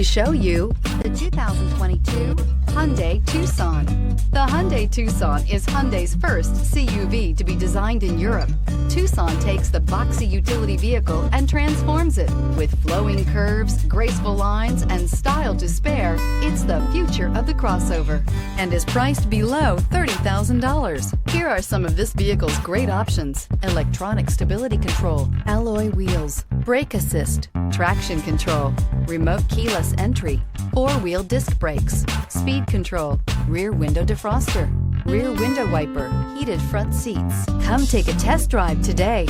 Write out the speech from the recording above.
To show you the 2022 Hyundai Tucson. The Hyundai Tucson is Hyundai's first CUV to be designed in Europe. Tucson takes the boxy utility vehicle and transforms it. With flowing curves, graceful lines, and style to spare, it's the future of the crossover and is priced below $30,000. Here are some of this vehicle's great options: electronic stability control, alloy wheels, brake assist, traction control, remote keyless entry, four-wheel disc brakes, speed control, rear window defroster, rear window wiper, heated front seats. Come take a test drive today.